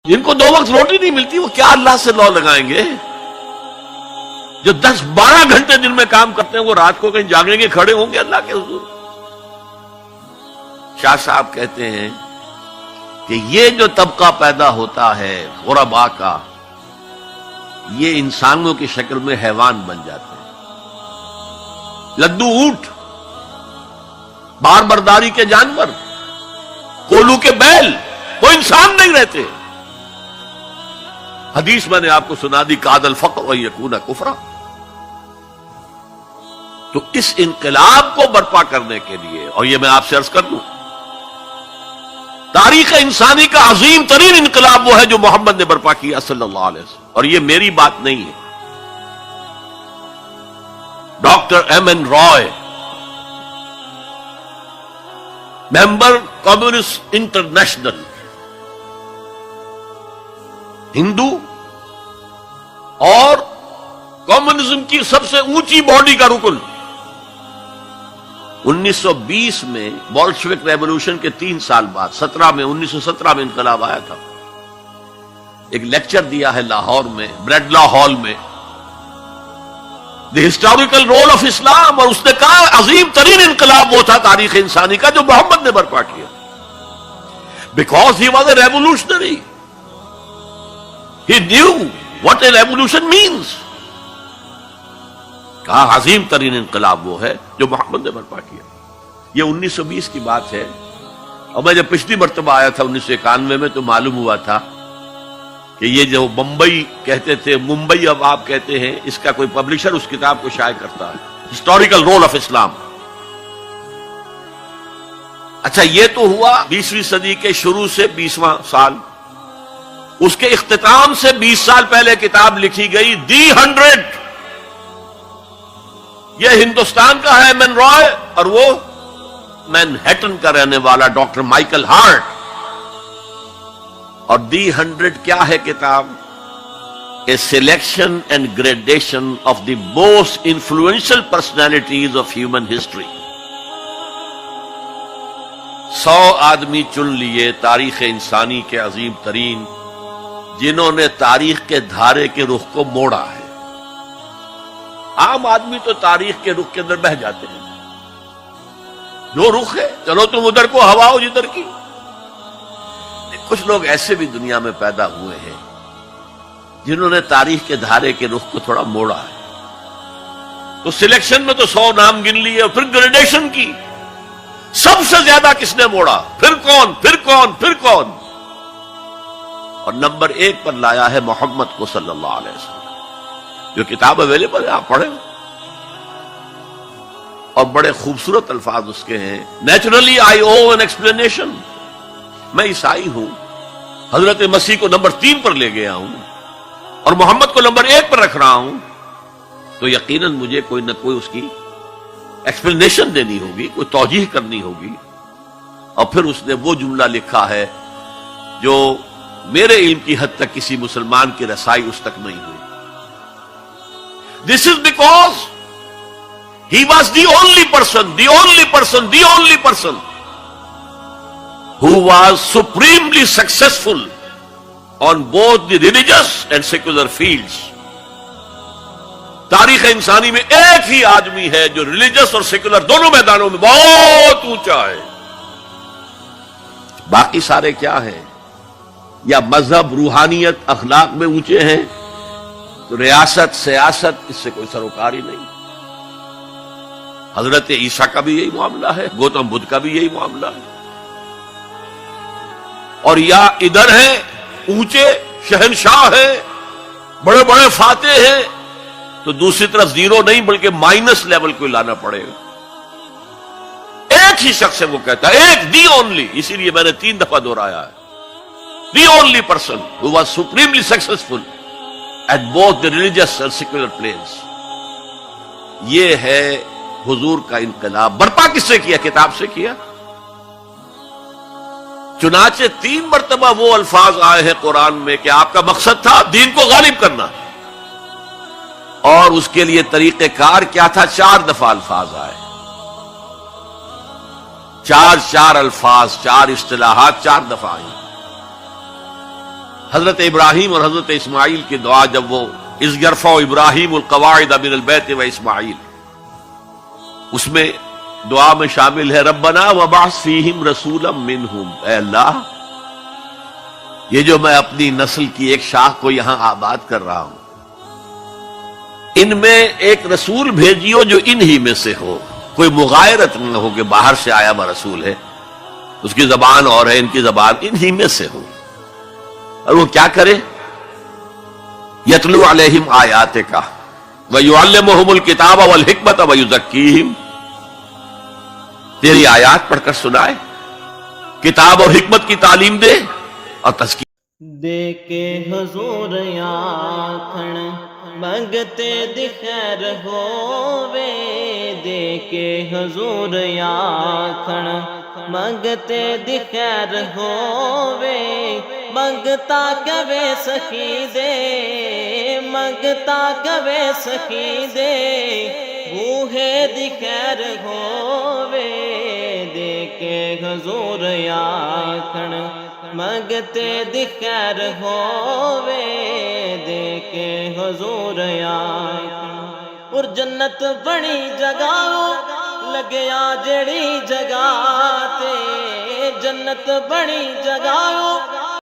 جن کو 2 وقت روٹی نہیں ملتی وہ کیا اللہ سے لو لگائیں گے؟ جو 10-12 گھنٹے دن میں کام کرتے ہیں وہ رات کو کہیں جاگیں گے، کھڑے ہوں گے اللہ کے حضور؟ شاہ صاحب کہتے ہیں کہ یہ جو طبقہ پیدا ہوتا ہے غرباء کا، یہ انسانوں کی شکل میں حیوان بن جاتے ہیں، لدو اونٹ، بار برداری کے جانور، کولو کے بیل، وہ انسان نہیں رہتے۔ حدیث میں نے آپ کو سنا دی، کاد الفقر ان یکون کفرا۔ تو اس انقلاب کو برپا کرنے کے لیے، اور یہ میں آپ سے عرض کر دوں، تاریخ انسانی کا عظیم ترین انقلاب وہ ہے جو محمد نے برپا کیا صلی اللہ علیہ وسلم، اور یہ میری بات نہیں ہے۔ ڈاکٹر ایم این رائے، ممبر کمیونسٹ انٹرنیشنل، ہندو اور کمیونزم کی سب سے اونچی باڈی کا رکن، 1920 میں بولشوک ریولوشن کے 3 سال بعد 1917 میں انقلاب آیا تھا، ایک لیکچر دیا ہے لاہور میں، بریڈلا ہال میں، دی ہسٹوریکل رول آف اسلام، اور اس نے کہا عظیم ترین انقلاب وہ تھا تاریخ انسانی کا جو محمد نے برپا کیا، because he was a revolutionary, he knew what a revolution means. کہا عظیم ترین انقلاب وہ ہے جو محمد نے برپا کیا۔ یہ 1920 کی بات ہے، اور میں جب پچھلی مرتبہ آیا تھا 1991 میں تو معلوم ہوا تھا کہ یہ جو بمبئی کہتے تھے، ممبئی اب آپ کہتے ہیں، اس کا کوئی پبلشر اس کتاب کو شائع کرتا ہے، ہسٹوریکل رول آف اسلام۔ اچھا، یہ تو ہوا 20ویں صدی کے شروع سے 20واں سال، اس کے اختتام سے 20 سال پہلے کتاب لکھی گئی دی 100، یہ ہندوستان کا ہے ایم این رائے، اور وہ مینہٹن کا رہنے والا ڈاکٹر مائیکل ہارٹ۔ اور دی 100 کیا ہے کتاب؟ A selection and gradation of the most influential personalities of human history. 100 آدمی چن لیے تاریخ انسانی کے عظیم ترین، جنہوں نے تاریخ کے دھارے کے رخ کو موڑا ہے۔ عام آدمی تو تاریخ کے رخ کے اندر بہ جاتے ہیں، جو رخ ہے چلو تم ادھر کو ہوا ہو جدھر کی۔ کچھ لوگ ایسے بھی دنیا میں پیدا ہوئے ہیں جنہوں نے تاریخ کے دھارے کے رخ کو تھوڑا موڑا ہے۔ تو سلیکشن میں تو 100 نام گن لیے، اور پھر گریڈیشن کی، سب سے زیادہ کس نے موڑا، پھر کون، پھر کون، پھر کون، اور نمبر 1 پر لایا ہے محمد کو صلی اللہ علیہ وسلم۔ جو کتاب اویلیبل ہے آپ پڑھیں، اور بڑے خوبصورت الفاظ اس کے ہیں۔ Naturally I O an explanation, میں عیسائی ہوں، حضرت مسیح کو نمبر 3 پر لے گیا ہوں اور محمد کو نمبر 1 پر رکھ رہا ہوں، تو یقیناً مجھے کوئی نہ کوئی اس کی ایکسپلینیشن دینی ہوگی، کوئی توجیہ کرنی ہوگی۔ اور پھر اس نے وہ جملہ لکھا ہے جو میرے علم کی حد تک کسی مسلمان کی رسائی اس تک نہیں ہوئی۔ This is because he was the only person who was supremely successful on both the religious and secular fields. تاریخ انسانی میں ایک ہی آدمی ہے جو ریلیجس اور سیکولر دونوں میدانوں میں بہت اونچا ہے۔ باقی سارے کیا ہیں؟ یا مذہب، روحانیت، اخلاق میں اونچے ہیں، تو ریاست، سیاست، اس سے کوئی سروکار ہی نہیں۔ حضرت عیسیٰ کا بھی یہی معاملہ ہے، گوتم بدھ کا بھی یہی معاملہ ہے۔ اور یا ادھر ہیں اونچے شہنشاہ ہیں، بڑے بڑے فاتح ہیں، تو دوسری طرف زیرو نہیں بلکہ مائنس لیول کو لانا پڑے گا۔ ایک ہی شخص ہے، وہ کہتا ہے ایک، دی اونلی، اسی لیے میں نے 3 دفعہ دہرایا ہے، the only person who was supremely successful at both the religious and secular planes۔ یہ ہے حضور کا انقلاب۔ برپا کس سے کیا؟ کتاب سے کیا۔ چنانچہ 3 مرتبہ وہ الفاظ آئے ہیں قرآن میں کہ آپ کا مقصد تھا دین کو غالب کرنا، اور اس کے لیے طریقہ کار کیا تھا؟ 4 دفعہ الفاظ آئے، 4 الفاظ، 4 اصطلاحات 4 دفعہ آئی۔ حضرت ابراہیم اور حضرت اسماعیل کی دعا جب وہ اذ یرفع ابراہیم القواعد من البیت و اسماعیل، اس میں دعا میں شامل ہے ربنا وابعث فیہم رسولا منہم، اے اللہ یہ جو میں اپنی نسل کی ایک شاخ کو یہاں آباد کر رہا ہوں، ان میں ایک رسول بھیجیو جو انہی میں سے ہو، کوئی مغایرت نہ ہو کہ باہر سے آیا ہوا رسول ہے، اس کی زبان اور ہے، ان کی زبان انہی میں سے ہو، اور وہ کیا کرے؟ یتلو علیہم آیاتک ویعلمہم الکتاب والحکمت ویزکیہم، تیری آیات پڑھ کر سنائے، کتاب اور حکمت کی تعلیم دے اور تزکیہ دے کے حضور آکھن منگتے دی خیر ہووے، دے کے حضور آکھن منگتے دی خیر ہووے، منگتا کبے سخی دے، منگتا کبے سخی دے، بوہے دی خیر ہووے، دے کے حضور آکھن منگتے دی خیر ہووے، دے کے حضور آکھن۔ اور جنت بڑی جگہ لگیا جڑی جگہ تے، جنت بڑی جگہ